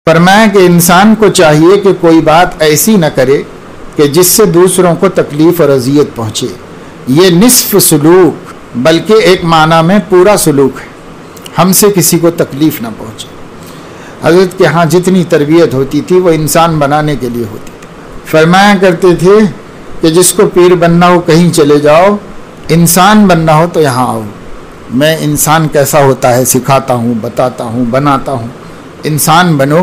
فرمایا کہ انسان کو چاہیے کہ کوئی بات ایسی نہ کرے کہ جس سے دوسروں کو تکلیف اور اذیت پہنچے. یہ نصف سلوک بلکہ ایک معنی میں پورا سلوک ہے. ہم سے کسی کو تکلیف نہ پہنچے. حضرت کے ہاں جتنی تربیت ہوتی تھی وہ انسان بنانے کے لیے ہوتی تھی. فرمایا کرتے تھے کہ جس کو پیر بننا ہو کہیں چلے جاؤ، انسان بننا ہو تو یہاں آؤ. میں انسان کیسا ہوتا ہے سکھاتا ہوں، بتاتا ہوں، بناتا ہوں. انسان بنو.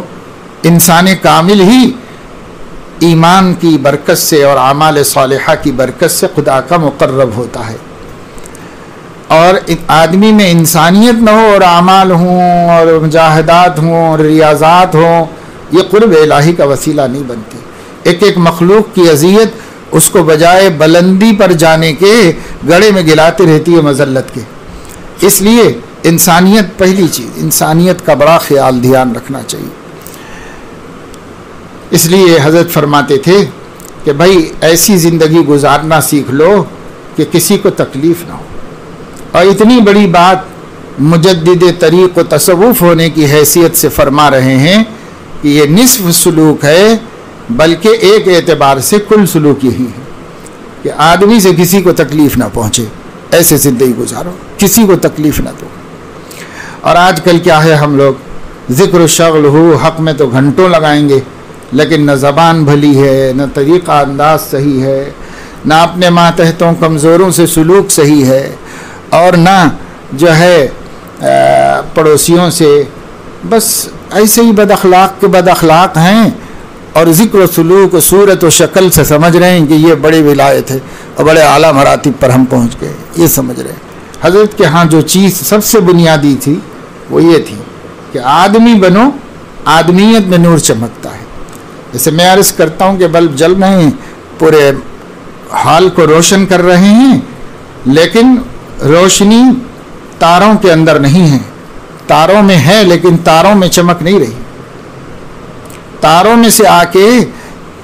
انسان کامل ہی ایمان کی برکت سے اور اعمال صالحہ کی برکت سے خدا کا مقرب ہوتا ہے. اور آدمی میں انسانیت نہ ہو اور اعمال ہوں اور مجاہدات ہوں اور ریاضات ہوں، یہ قرب الہی کا وسیلہ نہیں بنتی. ایک ایک مخلوق کی اذیت اس کو بجائے بلندی پر جانے کے گڑھے میں گلاتی رہتی ہے مذلت کے. اس لیے انسانیت پہلی چیز، انسانیت کا بڑا خیال دھیان رکھنا چاہیے. اس لیے حضرت فرماتے تھے کہ بھائی ایسی زندگی گزارنا سیکھ لو کہ کسی کو تکلیف نہ ہو. اور اتنی بڑی بات مجدد طریق و تصوف ہونے کی حیثیت سے فرما رہے ہیں کہ یہ نصف سلوک ہے، بلکہ ایک اعتبار سے کل سلوک یہی ہے کہ آدمی سے کسی کو تکلیف نہ پہنچے. ایسے زندگی گزارو، کسی کو تکلیف نہ دو. اور آج کل کیا ہے، ہم لوگ ذکر و شغل ہو حق میں تو گھنٹوں لگائیں گے، لیکن نہ زبان بھلی ہے، نہ طریقہ انداز صحیح ہے، نہ اپنے ماتحتوں کمزوروں سے سلوک صحیح ہے، اور نہ جو ہے پڑوسیوں سے بس ایسے ہی بد اخلاق کے بد اخلاق ہیں. اور ذکر و سلوک و صورت و شکل سے سمجھ رہے ہیں کہ یہ بڑی ولایت ہے اور بڑے اعلیٰ مراتب پر ہم پہنچ گئے، یہ سمجھ رہے ہیں. حضرت کے ہاں جو چیز سب سے بنیادی تھی وہ یہ تھی کہ آدمی بنو، آدمیت میں نور چمکتا ہے. جیسے میں عرض کرتا ہوں کہ بلب جل رہے ہیں، پورے حال کو روشن کر رہے ہیں، لیکن روشنی تاروں کے اندر نہیں ہے. تاروں میں ہے لیکن تاروں میں چمک نہیں رہی. تاروں میں سے آ کے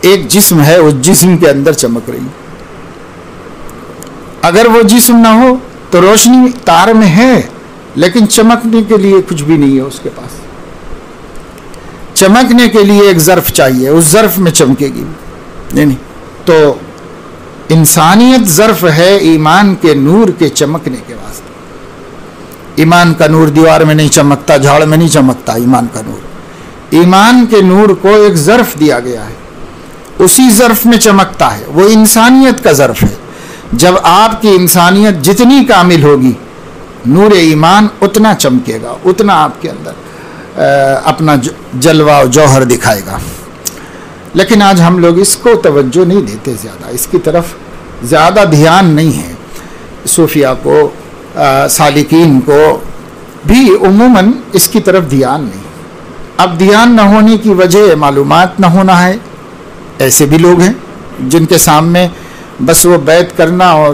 ایک جسم ہے، اس جسم کے اندر چمک رہی. اگر وہ جسم نہ ہو تو روشنی تار میں ہے لیکن چمکنے کے لیے کچھ بھی نہیں ہے اس کے پاس. چمکنے کے لیے ایک ظرف چاہیے، اس ظرف میں چمکے گی. نہیں تو انسانیت ظرف ہے ایمان کے نور کے چمکنے کے واسطے. ایمان کا نور دیوار میں نہیں چمکتا، جھاڑ میں نہیں چمکتا. ایمان کا نور، ایمان کے نور کو ایک ظرف دیا گیا ہے، اسی ظرف میں چمکتا ہے. وہ انسانیت کا ظرف ہے. جب آپ کی انسانیت جتنی کامل ہوگی، نور ایمان اتنا چمکے گا، اتنا آپ کے اندر اپنا جلوہ و جوہر دکھائے گا. لیکن آج ہم لوگ اس کو توجہ نہیں دیتے، زیادہ اس کی طرف زیادہ دھیان نہیں ہے. صوفیہ کو، سالکین کو بھی عموماً اس کی طرف دھیان نہیں. اب دھیان نہ ہونے کی وجہ معلومات نہ ہونا ہے. ایسے بھی لوگ ہیں جن کے سامنے بس وہ بیعت کرنا اور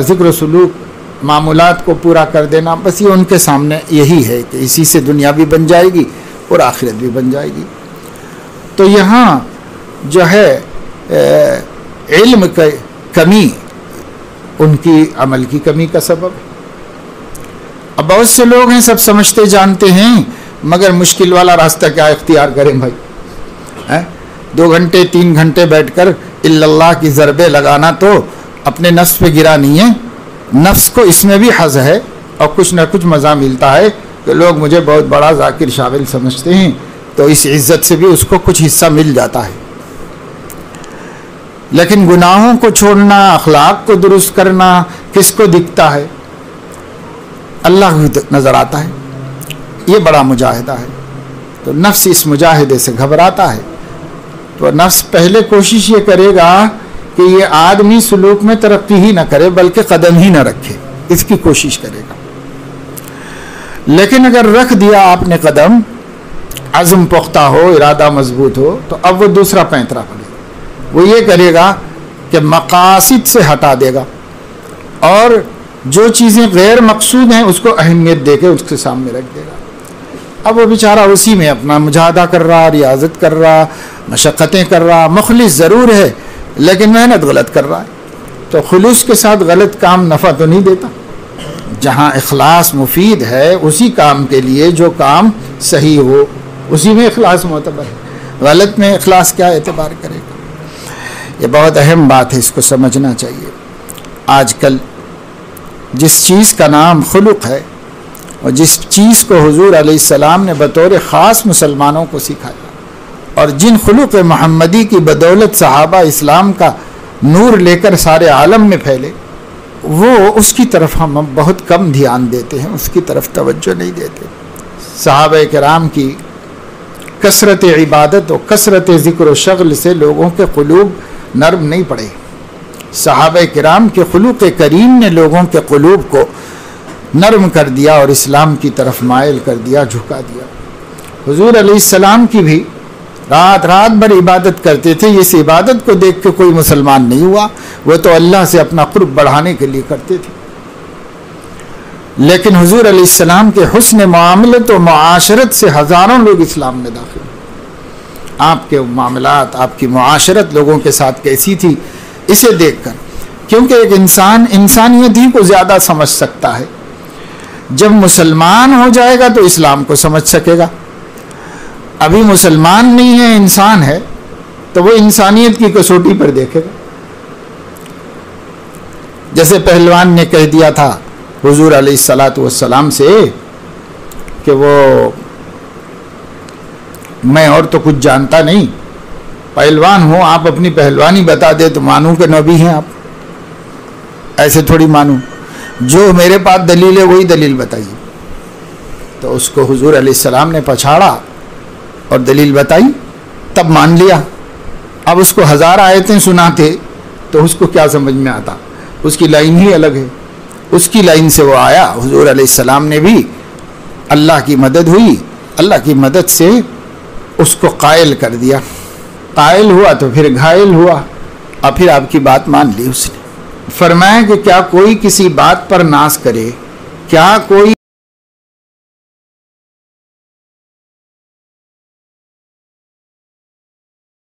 ذکر و سلوک معمولات کو پورا کر دینا، بس یہ ان کے سامنے یہی ہے کہ اسی سے دنیا بھی بن جائے گی اور آخرت بھی بن جائے گی. تو یہاں جو ہے علم کی کمی ان کی عمل کی کمی کا سبب. اب بہت سے لوگ ہیں سب سمجھتے جانتے ہیں، مگر مشکل والا راستہ کیا اختیار کریں بھائی. 2 گھنٹے 3 گھنٹے بیٹھ کر الا اللہ کی ضربے لگانا تو اپنے نفس پہ گرا نہیں ہے. نفس کو اس میں بھی حظ ہے اور کچھ نہ کچھ مزہ ملتا ہے کہ لوگ مجھے بہت بڑا ذاکر شامل سمجھتے ہیں، تو اس عزت سے بھی اس کو کچھ حصہ مل جاتا ہے. لیکن گناہوں کو چھوڑنا، اخلاق کو درست کرنا کس کو دکھتا ہے؟ اللہ کو نظر آتا ہے. یہ بڑا مجاہدہ ہے. تو نفس اس مجاہدے سے گھبراتا ہے. تو نفس پہلے کوشش یہ کرے گا کہ یہ آدمی سلوک میں ترقی ہی نہ کرے بلکہ قدم ہی نہ رکھے، اس کی کوشش کرے گا. لیکن اگر رکھ دیا آپ نے قدم، عزم پختہ ہو، ارادہ مضبوط ہو، تو اب وہ دوسرا پینترا پڑے. وہ یہ کرے گا کہ مقاصد سے ہٹا دے گا اور جو چیزیں غیر مقصود ہیں اس کو اہمیت دے کے اس کے سامنے رکھ دے گا. اب وہ بیچارہ اسی میں اپنا مجاہدہ کر رہا، ریاضت کر رہا، مشقتیں کر رہا، مخلص ضرور ہے لیکن محنت غلط کر رہا ہے. تو خلوص کے ساتھ غلط کام نفع تو نہیں دیتا. جہاں اخلاص مفید ہے اسی کام کے لیے جو کام صحیح ہو، اسی میں اخلاص معتبر ہے، غلط میں اخلاص کیا اعتبار کرے گا؟ یہ بہت اہم بات ہے، اس کو سمجھنا چاہیے۔ آج کل جس چیز کا نام خلق ہے اور جس چیز کو حضور علیہ السلام نے بطور خاص مسلمانوں کو سکھایا، اور جن خلق محمدی کی بدولت صحابہ اسلام کا نور لے کر سارے عالم میں پھیلے، وہ اس کی طرف ہم بہت کم دھیان دیتے ہیں، اس کی طرف توجہ نہیں دیتے۔ صحابہ کرام کی کثرت عبادت و کثرت ذکر و شغل سے لوگوں کے قلوب نرم نہیں پڑے۔ صحابہ کرام کے خلق کریم نے لوگوں کے قلوب کو نرم کر دیا اور اسلام کی طرف مائل کر دیا، جھکا دیا۔ حضور علیہ السلام کی بھی رات رات بھر عبادت کرتے تھے، اس عبادت کو دیکھ کے کوئی مسلمان نہیں ہوا، وہ تو اللہ سے اپنا قرب بڑھانے کے لیے کرتے تھے۔ لیکن حضور علیہ السلام کے حسن معاملت و معاشرت سے ہزاروں لوگ اسلام میں داخل ہوئے۔ آپ کے معاملات، آپ کی معاشرت لوگوں کے ساتھ کیسی تھی، اسے دیکھ کر، کیونکہ ایک انسان انسانیت ہی کو زیادہ سمجھ سکتا ہے۔ جب مسلمان ہو جائے گا تو اسلام کو سمجھ سکے گا۔ ابھی مسلمان نہیں ہے، انسان ہے، تو وہ انسانیت کی کسوٹی پر دیکھے گا۔ جیسے پہلوان نے کہہ دیا تھا حضور علیہ السلام سے کہ وہ میں اور تو کچھ جانتا نہیں، پہلوان ہوں، آپ اپنی پہلوانی بتا دے تو مانوں کہ نبی ہیں آپ، ایسے تھوڑی مانوں، جو میرے پاس دلیل ہے وہی دلیل بتائیے۔ تو اس کو حضور علیہ السلام نے پچھاڑا اور دلیل بتائی، تب مان لیا۔ اب اس کو 1000 آیتیں سناتے تو اس کو کیا سمجھ میں آتا، اس کی لائن ہی الگ ہے، اس کی لائن سے وہ آیا۔ حضور علیہ السلام نے بھی اللہ کی مدد ہوئی، اللہ کی مدد سے اس کو قائل کر دیا، قائل ہوا تو پھر گھائل ہوا، اور پھر آپ کی بات مان لی اس نے۔ فرمایا کہ کیا کوئی کسی بات پر ناز کرے، کیا کوئی